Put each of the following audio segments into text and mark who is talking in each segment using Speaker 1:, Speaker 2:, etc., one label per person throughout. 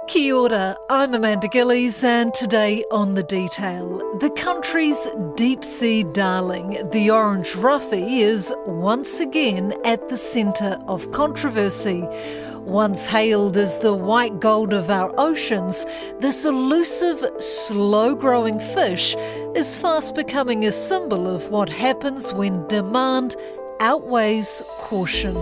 Speaker 1: Kia ora, I'm Amanda Gillies, and today on The Detail, the country's deep-sea darling, the orange roughy, is once again at the centre of controversy. Once hailed as the white gold of our oceans, this elusive, slow-growing fish is fast becoming a symbol of what happens when demand outweighs caution.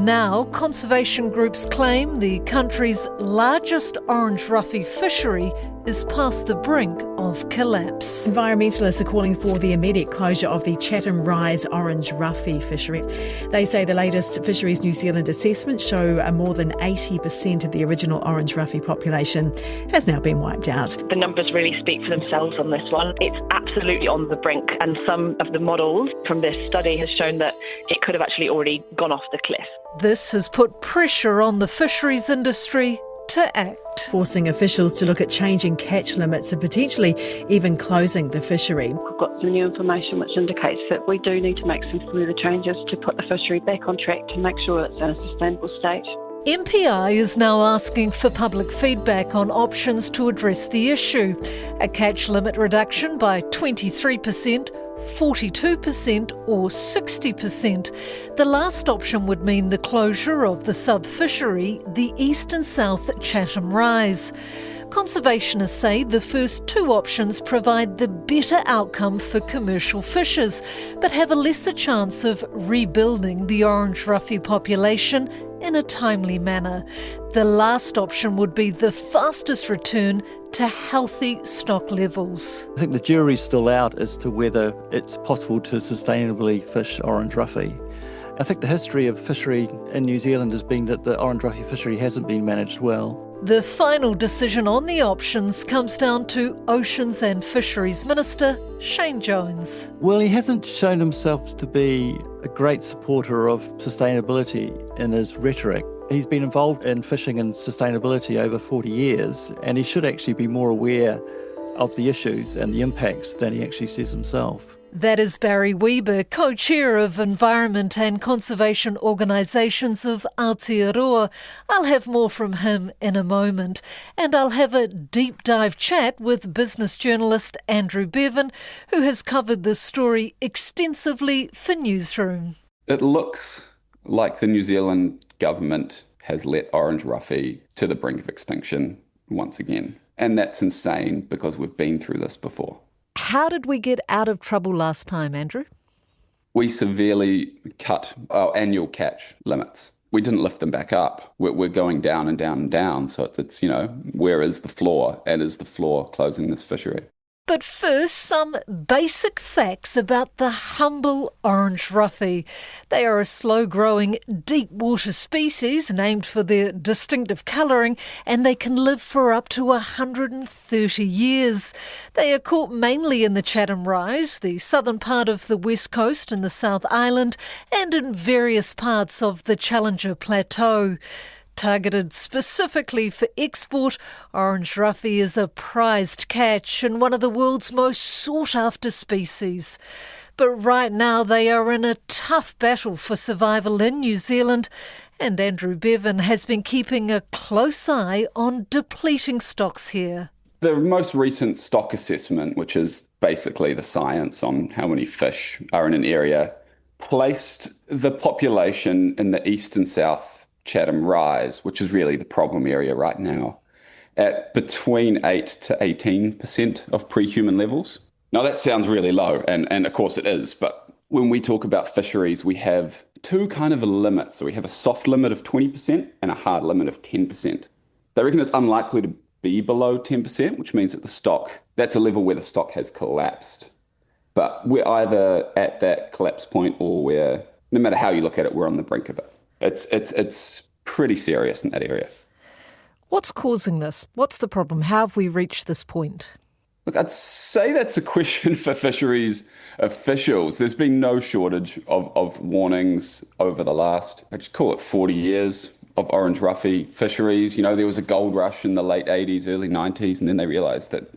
Speaker 1: Now, conservation groups claim the country's largest orange roughy fishery is past the brink of collapse.
Speaker 2: Environmentalists are calling for the immediate closure of the Chatham Rise orange roughy fishery. They say the latest Fisheries New Zealand assessments show more than 80% of the original orange roughy population has now been wiped out.
Speaker 3: The numbers really speak for themselves on this one. It's absolutely on the brink, and some of the models from this study has shown that it could have actually already gone off the cliff.
Speaker 1: This has put pressure on the fisheries industry to act,
Speaker 2: forcing officials to look at changing catch limits and potentially even closing the fishery.
Speaker 4: We've got some new information which indicates that we do need to make some further changes to put the fishery back on track to make sure it's in a sustainable state.
Speaker 1: MPI is now asking for public feedback on options to address the issue. A catch limit reduction by 23%, 42% or 60%. The last option would mean the closure of the sub-fishery, the East and South Chatham Rise. Conservationists say the first two options provide the better outcome for commercial fishers, but have a lesser chance of rebuilding the orange roughy population in a timely manner. The last option would be the fastest return to healthy stock levels.
Speaker 5: I think the jury's still out as to whether it's possible to sustainably fish orange roughy. I think the history of fishery in New Zealand has been that the orange roughy fishery hasn't been managed well.
Speaker 1: The final decision on the options comes down to Oceans and Fisheries Minister Shane Jones.
Speaker 5: Well, he hasn't shown himself to be a great supporter of sustainability in his rhetoric. He's been involved in fishing and sustainability over 40 years, and he should actually be more aware of the issues and the impacts than he actually says himself.
Speaker 1: That is Barry Weber, co-chair of Environment and Conservation Organisations of Aotearoa. I'll have more from him in a moment. And I'll have a deep dive chat with business journalist Andrew Bevan, who has covered this story extensively for Newsroom.
Speaker 6: It looks like the New Zealand government has let orange roughy to the brink of extinction once again. And that's insane because we've been through this before.
Speaker 1: How did we get out of trouble last time, Andrew?
Speaker 6: We severely cut our annual catch limits. We didn't lift them back up. We're going down and down and down. So it's where is the floor? And is the floor closing this fishery?
Speaker 1: But first, some basic facts about the humble orange roughy. They are a slow-growing, deep-water species named for their distinctive colouring, and they can live for up to 130 years. They are caught mainly in the Chatham Rise, the southern part of the West Coast and the South Island, and in various parts of the Challenger Plateau. Targeted specifically for export, orange roughy is a prized catch and one of the world's most sought-after species. But right now they are in a tough battle for survival in New Zealand, and Andrew Bevan has been keeping a close eye on depleting stocks here.
Speaker 6: The most recent stock assessment, which is basically the science on how many fish are in an area, placed the population in the East and South Chatham Rise, which is really the problem area right now, at between 8 to 18% of pre-human levels. Now that sounds really low, and of course it is, but when we talk about fisheries, we have two kind of limits. So we have a soft limit of 20% and a hard limit of 10%. They reckon it's unlikely to be below 10%, which means that that's a level where the stock has collapsed. But we're either at that collapse point or no matter how you look at it, we're on the brink of it. It's pretty serious in that area.
Speaker 1: What's causing this? What's the problem? How have we reached this point?
Speaker 6: Look, I'd say that's a question for fisheries officials. There's been no shortage of warnings over the last, I just call it 40 years of orange roughy fisheries. There was a gold rush in the late 80s, early 90s, and then they realised that,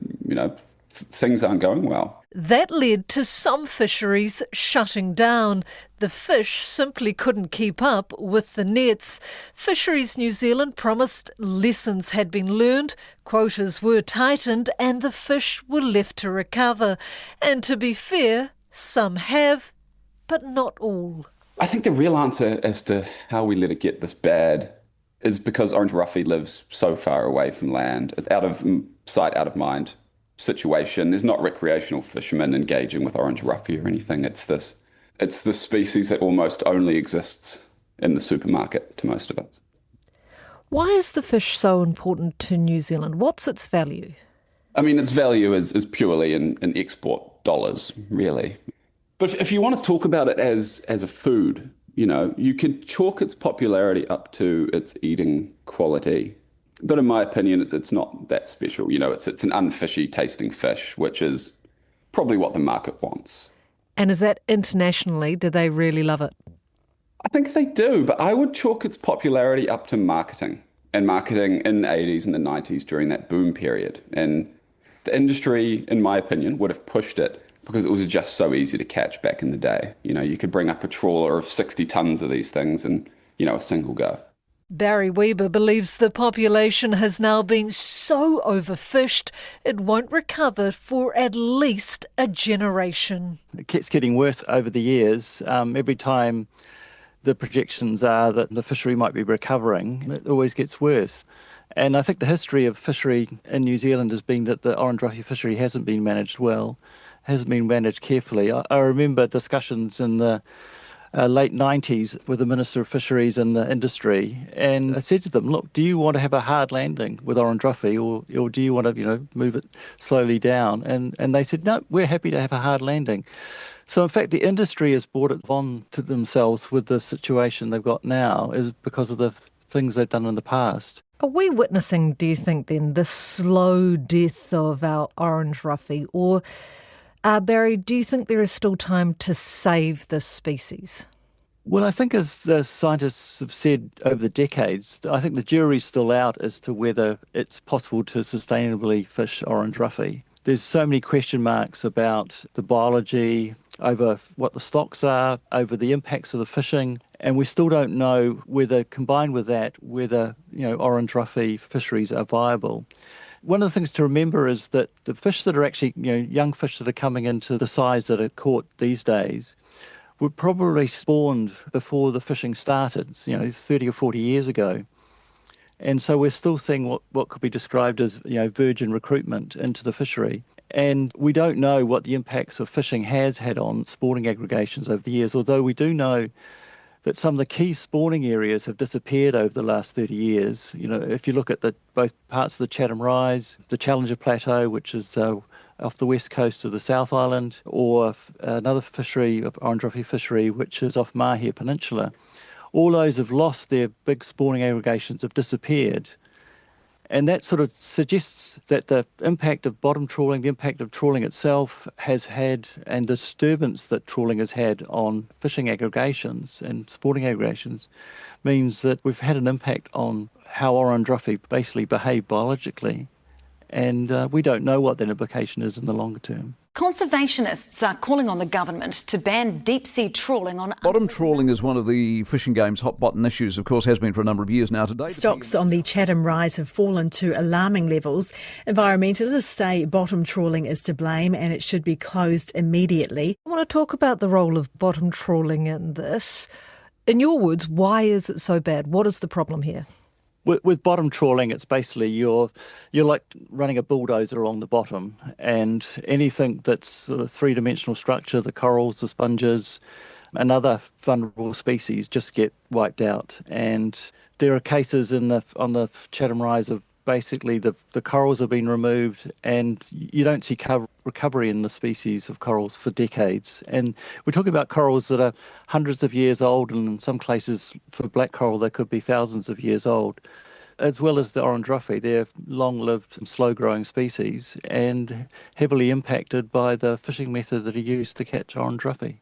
Speaker 6: things aren't going well.
Speaker 1: That led to some fisheries shutting down. The fish simply couldn't keep up with the nets. Fisheries New Zealand promised lessons had been learned, quotas were tightened, and the fish were left to recover. And to be fair, some have, but not all.
Speaker 6: I think the real answer as to how we let it get this bad is because orange roughy lives so far away from land. It's out of sight, out of mind situation. There's not recreational fishermen engaging with orange roughy or anything. It's this species that almost only exists in the supermarket to most of us.
Speaker 1: Why is the fish so important to New Zealand? What's its value?
Speaker 6: I mean, its value is purely in export dollars, really. But if you want to talk about it as a food, you could chalk its popularity up to its eating quality. But in my opinion, it's not that special. It's an unfishy tasting fish, which is probably what the market wants.
Speaker 1: And is that internationally? Do they really love it?
Speaker 6: I think they do, but I would chalk its popularity up to marketing. And marketing in the 80s and the 90s during that boom period. And the industry, in my opinion, would have pushed it because it was just so easy to catch back in the day. You could bring up a trawler of 60 tons of these things in, a single go.
Speaker 1: Barry Weber believes the population has now been so overfished it won't recover for at least a generation.
Speaker 5: It keeps getting worse over the years. Every time the projections are that the fishery might be recovering, it always gets worse. And I think the history of fishery in New Zealand has been that the orange roughy fishery hasn't been managed well, hasn't been managed carefully. I remember discussions in the late 90s with the Minister of Fisheries and the industry, and I said to them, look, do you want to have a hard landing with orange roughy or do you want to move it slowly down? And they said, no, we're happy to have a hard landing. So in fact the industry has brought it on to themselves with the situation they've got now is because of the things they've done in the past.
Speaker 1: Are we witnessing, do you think then, the slow death of our orange roughy? Or Barry, do you think there is still time to save this species?
Speaker 5: Well, I think as the scientists have said over the decades, I think the jury's still out as to whether it's possible to sustainably fish orange roughy. There's so many question marks about the biology, over what the stocks are, over the impacts of the fishing, and we still don't know whether, combined with that, whether orange roughy fisheries are viable. One of the things to remember is that the fish that are actually, young fish that are coming into the size that are caught these days were probably spawned before the fishing started, 30 or 40 years ago. And so we're still seeing what could be described as, virgin recruitment into the fishery. And we don't know what the impacts of fishing has had on spawning aggregations over the years, although we do know that some of the key spawning areas have disappeared over the last 30 years. If you look at both parts of the Chatham Rise, the Challenger Plateau, which is off the west coast of the South Island, or another fishery, orange roughy fishery, which is off Mahia Peninsula, all those have lost their big spawning aggregations, have disappeared. And that sort of suggests that the impact of bottom trawling, the impact of trawling itself has had, and the disturbance that trawling has had on fishing aggregations and sporting aggregations, means that we've had an impact on how orange roughy basically behave biologically. And we don't know what that implication is in the longer term.
Speaker 7: Conservationists are calling on the government to ban deep-sea trawling on...
Speaker 8: Bottom trawling is one of the fishing game's hot-button issues, of course, has been for a number of years now. Today,
Speaker 2: stocks on the Chatham Rise have fallen to alarming levels. Environmentalists say bottom trawling is to blame and it should be closed immediately.
Speaker 1: I want to talk about the role of bottom trawling in this. In your words, why is it so bad? What is the problem here?
Speaker 5: With bottom trawling, it's basically you're like running a bulldozer along the bottom, and anything that's sort of three-dimensional structure, the corals, the sponges, and other vulnerable species just get wiped out. And there are cases on the Chatham Rise of basically the corals have been removed, and you don't see recovery in the species of corals for decades. And we're talking about corals that are hundreds of years old, and in some cases for black coral they could be thousands of years old, as well as the orange roughy. They're long-lived, slow-growing species and heavily impacted by the fishing method that are used to catch orange roughy.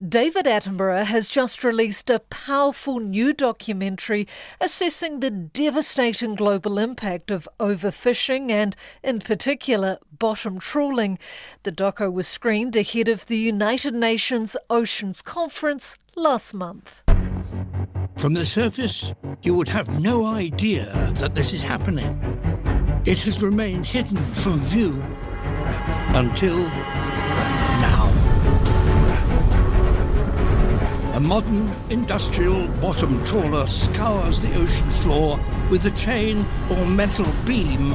Speaker 1: David Attenborough has just released a powerful new documentary assessing the devastating global impact of overfishing and, in particular, bottom trawling. The doco was screened ahead of the United Nations Oceans Conference last month.
Speaker 9: From the surface, you would have no idea that this is happening. It has remained hidden from view until now. A modern industrial bottom trawler scours the ocean floor with a chain or metal beam,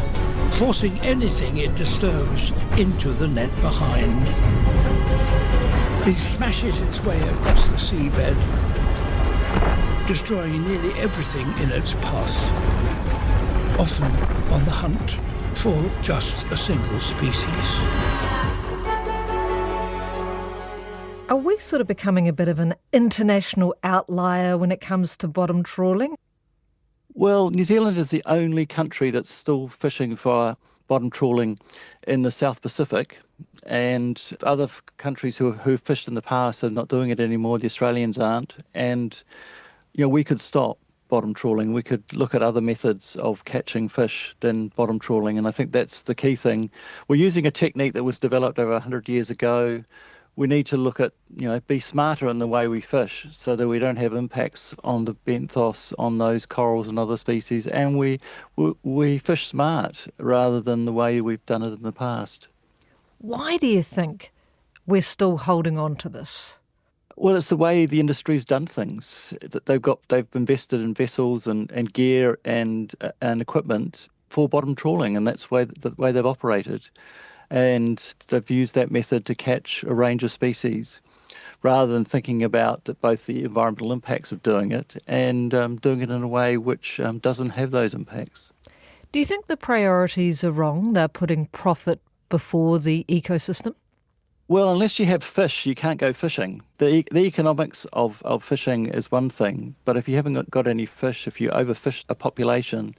Speaker 9: forcing anything it disturbs into the net behind. It smashes its way across the seabed, destroying nearly everything in its path, often on the hunt for just a single species.
Speaker 1: Are we sort of becoming a bit of an international outlier when it comes to bottom trawling?
Speaker 5: Well, New Zealand is the only country that's still fishing for bottom trawling in the South Pacific, and other countries who've fished in the past are not doing it anymore. The Australians aren't, and we could stop bottom trawling. We could look at other methods of catching fish than bottom trawling, and I think that's the key thing. We're using a technique that was developed over 100 years ago. We need to look at, be smarter in the way we fish so that we don't have impacts on the benthos, on those corals and other species, and we fish smart rather than the way we've done it in the past.
Speaker 1: Why do you think we're still holding on to this?
Speaker 5: Well, it's the way the industry's done things. They've invested in vessels and gear and equipment for bottom trawling, and that's the way they've operated. And they've used that method to catch a range of species rather than thinking about both the environmental impacts of doing it and doing it in a way which doesn't have those impacts.
Speaker 1: Do you think the priorities are wrong? They're putting profit before the ecosystem?
Speaker 5: Well, unless you have fish, you can't go fishing. The economics of fishing is one thing, but if you haven't got any fish, if you overfish a population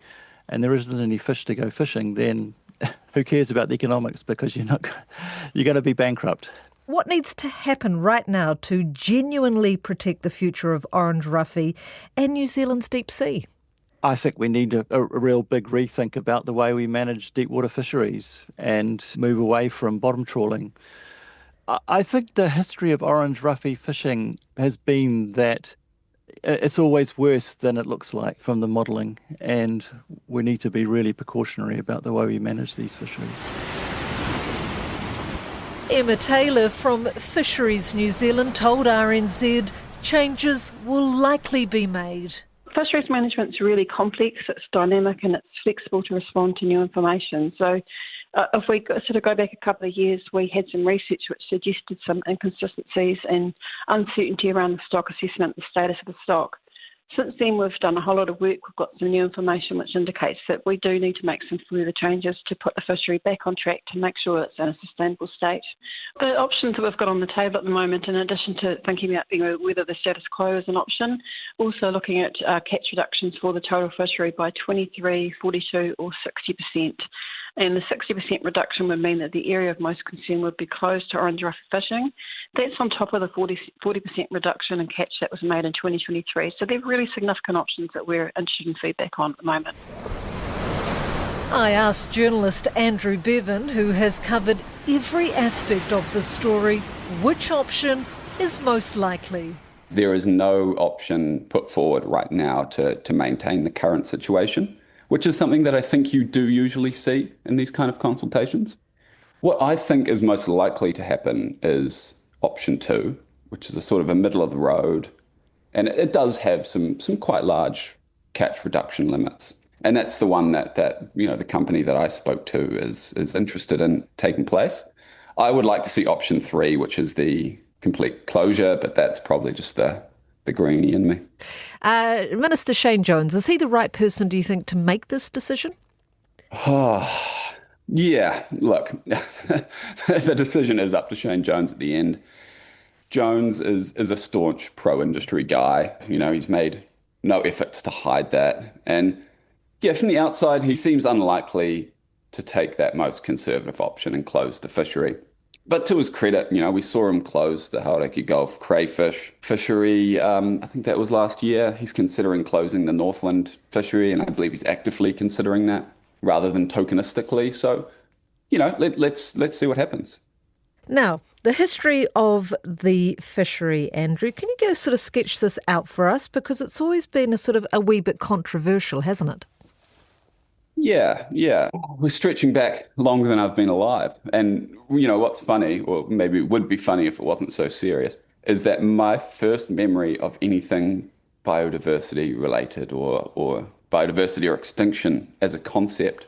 Speaker 5: and there isn't any fish to go fishing, then who cares about the economics, because you're going to be bankrupt.
Speaker 1: What needs to happen right now to genuinely protect the future of orange roughy and New Zealand's deep sea?
Speaker 5: I think we need a real big rethink about the way we manage deep water fisheries and move away from bottom trawling. I think the history of orange roughy fishing has been that it's always worse than it looks like from the modelling, and we need to be really precautionary about the way we manage these fisheries.
Speaker 1: Emma Taylor from Fisheries New Zealand told RNZ changes will likely be made.
Speaker 4: Fisheries management's really complex, it's dynamic and it's flexible to respond to new information. So if we sort of go back a couple of years, we had some research which suggested some inconsistencies and uncertainty around the stock assessment, the status of the stock. Since then, we've done a whole lot of work. We've got some new information which indicates that we do need to make some further changes to put the fishery back on track to make sure it's in a sustainable state. The options that we've got on the table at the moment, in addition to thinking about whether the status quo is an option, also looking at catch reductions for the total fishery by 23, 42 or 60%. And the 60% reduction would mean that the area of most concern would be closed to orange roughy fishing. That's on top of the 40% reduction in catch that was made in 2023. So they're really significant options that we're interested in feedback on at the moment.
Speaker 1: I asked journalist Andrew Bevan, who has covered every aspect of the story, which option is most likely.
Speaker 6: There is no option put forward right now to maintain the current situation, which is something that I think you do usually see in these kind of consultations. What I think is most likely to happen is option 2, which is a sort of a middle of the road, and it does have some quite large catch reduction limits. And that's the one that the company that I spoke to is interested in taking place. I would like to see option 3, which is the complete closure, but that's probably just the greenie in me.
Speaker 1: Minister Shane Jones, is he the right person, do you think, to make this decision?
Speaker 6: Yeah, look, the decision is up to Shane Jones at the end. Jones is a staunch pro-industry guy. He's made no efforts to hide that. And yeah, from the outside, he seems unlikely to take that most conservative option and close the fishery. But to his credit, we saw him close the Hauraki Gulf crayfish fishery. I think that was last year. He's considering closing the Northland fishery, and I believe he's actively considering that rather than tokenistically. So, let's see what happens.
Speaker 1: Now, the history of the fishery, Andrew, can you go sort of sketch this out for us? Because it's always been a wee bit controversial, hasn't it?
Speaker 6: Yeah. We're stretching back longer than I've been alive. And, what's funny, or maybe it would be funny if it wasn't so serious, is that my first memory of anything biodiversity related or biodiversity or extinction as a concept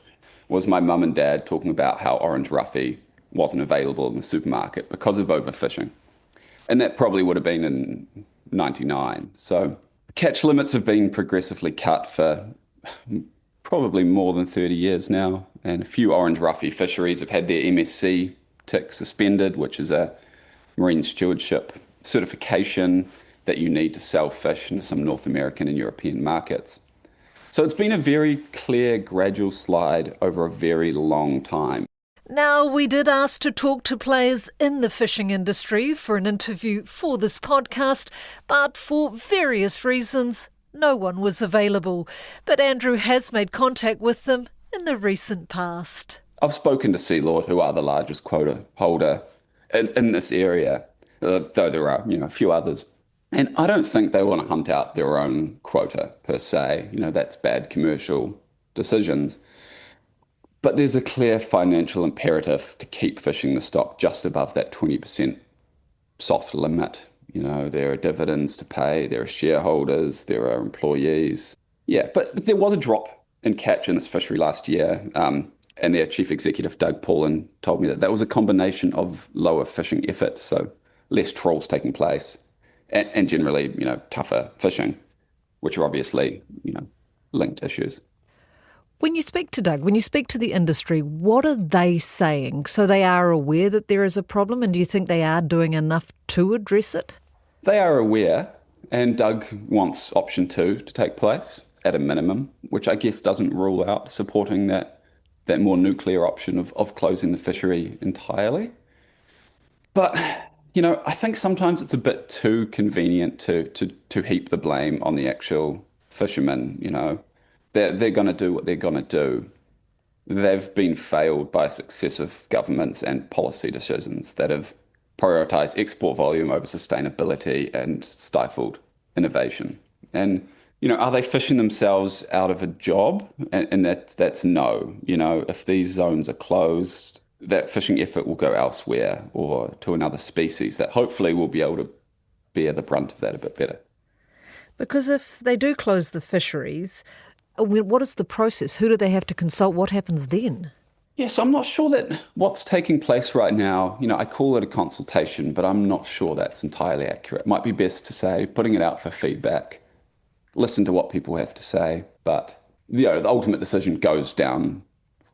Speaker 6: was my mum and dad talking about how orange roughy wasn't available in the supermarket because of overfishing. And that probably would have been in 99. So catch limits have been progressively cut for probably more than 30 years now. And a few orange roughy fisheries have had their MSC tick suspended, which is a marine stewardship certification that you need to sell fish into some North American and European markets. So it's been a very clear, gradual slide over a very long time.
Speaker 1: Now, we did ask to talk to players in the fishing industry for an interview for this podcast, but for various reasons, no one was available. But Andrew has made contact with them in the recent past.
Speaker 6: I've spoken to Sealord, who are the largest quota holder in this area, though there are, a few others. And I don't think they want to hunt out their own quota per se. That's bad commercial decisions. But there's a clear financial imperative to keep fishing the stock just above that 20% soft limit. There are dividends to pay, there are shareholders, there are employees. Yeah, but there was a drop in catch in this fishery last year. And their chief executive, Doug Paulin, told me that was a combination of lower fishing effort, so less trawls taking place, and generally, tougher fishing, which are obviously, linked issues.
Speaker 1: When you speak to Doug, when you speak to the industry, what are they saying? So they are aware that there is a problem, and do you think they are doing enough to address it?
Speaker 6: They are aware, and Doug wants option 2 to take place at a minimum, which I guess doesn't rule out supporting that more nuclear option of closing the fishery entirely. But, I think sometimes it's a bit too convenient to heap the blame on the actual fishermen, They're going to do what they're going to do. They've been failed by successive governments and policy decisions that have prioritized export volume over sustainability and stifled innovation. And, are they fishing themselves out of a job? And that's no. If these zones are closed, that fishing effort will go elsewhere or to another species that hopefully will be able to bear the brunt of that a bit better.
Speaker 1: Because if they do close the fisheries, what is the process? Who do they have to consult? What happens then?
Speaker 6: Yes, I'm not sure that what's taking place right now, I call it a consultation, but I'm not sure that's entirely accurate. It might be best to say putting it out for feedback, listen to what people have to say, but the ultimate decision goes down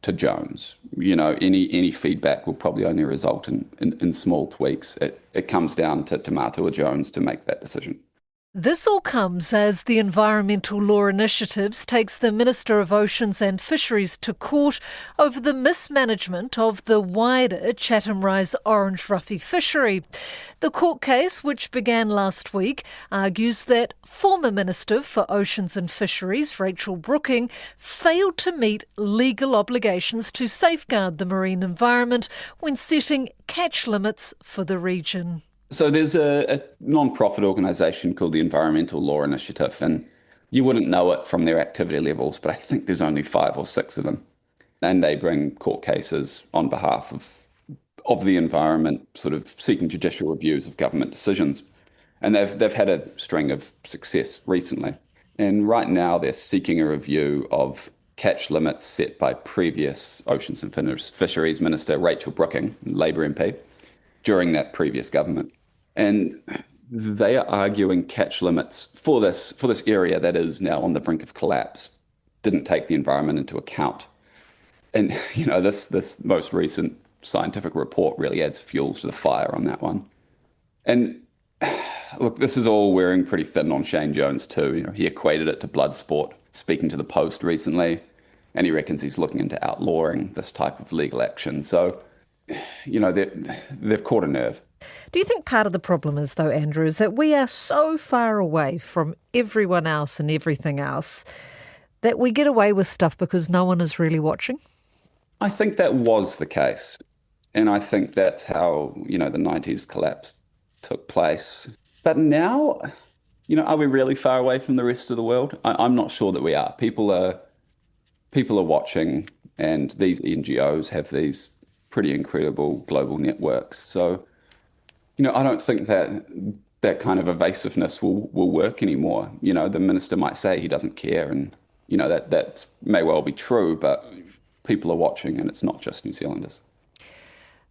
Speaker 6: to Jones. Any feedback will probably only result in small tweaks. It comes down to Matua Jones to make that decision.
Speaker 1: This all comes as the Environmental Law Initiatives takes the Minister of Oceans and Fisheries to court over the mismanagement of the wider Chatham Rise orange roughy fishery. The court case, which began last week, argues that former Minister for Oceans and Fisheries, Rachel Brooking, failed to meet legal obligations to safeguard the marine environment when setting catch limits for the region.
Speaker 6: So there's a non-profit organisation called the Environmental Law Initiative, and you wouldn't know it from their activity levels, but I think there's only 5 or 6 of them. And they bring court cases on behalf of the environment, sort of seeking judicial reviews of government decisions. And they've had a string of success recently. And right now they're seeking a review of catch limits set by previous Oceans and Fisheries Minister Rachel Brooking, Labour MP, during that previous government. And they are arguing catch limits for this area that is now on the brink of collapse didn't take the environment into account. And, this most recent scientific report really adds fuel to the fire on that one. And look, this is all wearing pretty thin on Shane Jones too. He equated it to blood sport, speaking to the Post recently, and he reckons he's looking into outlawing this type of legal action. So, they've caught a nerve.
Speaker 1: Do you think part of the problem is, though, Andrew, is that we are so far away from everyone else and everything else that we get away with stuff because no one is really watching?
Speaker 6: I think that was the case. And I think that's how, the 90s collapse took place. But now, are we really far away from the rest of the world? I'm not sure that we are. People are watching, and these NGOs have these pretty incredible global networks. So, I don't think that kind of evasiveness will work anymore. The minister might say he doesn't care, and, that may well be true, but people are watching, and it's not just New Zealanders.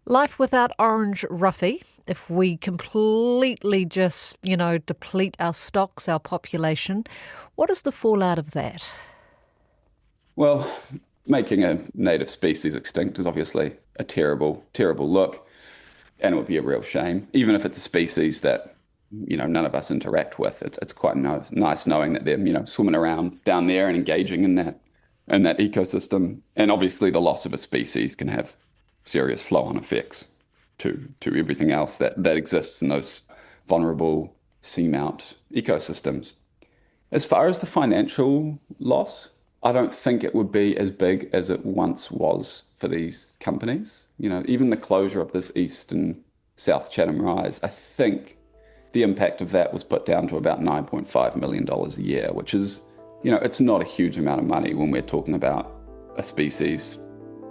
Speaker 1: Life without orange roughy, if we completely just, deplete our stocks, our population, what is the fallout of that?
Speaker 6: Well, making a native species extinct is obviously a terrible, terrible look. And it would be a real shame, even if it's a species that, none of us interact with. It's quite nice knowing that they're, swimming around down there and engaging in that ecosystem. And obviously the loss of a species can have serious flow-on effects to everything else that exists in those vulnerable seamount ecosystems. As far as the financial loss, I don't think it would be as big as it once was for these companies. Even the closure of this East and South Chatham Rise, I think the impact of that was put down to about $9.5 million a year, which is, it's not a huge amount of money when we're talking about a species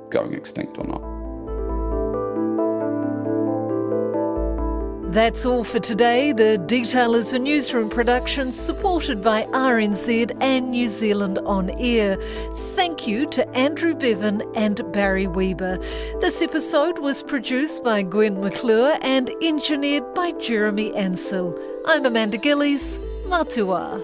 Speaker 6: going extinct or not.
Speaker 1: That's all for today. The Detail is a newsroom production supported by RNZ and New Zealand On Air. Thank you to Andrew Bevan and Barry Weber. This episode was produced by Gwen McClure and engineered by Jeremy Ansell. I'm Amanda Gillies. Matua.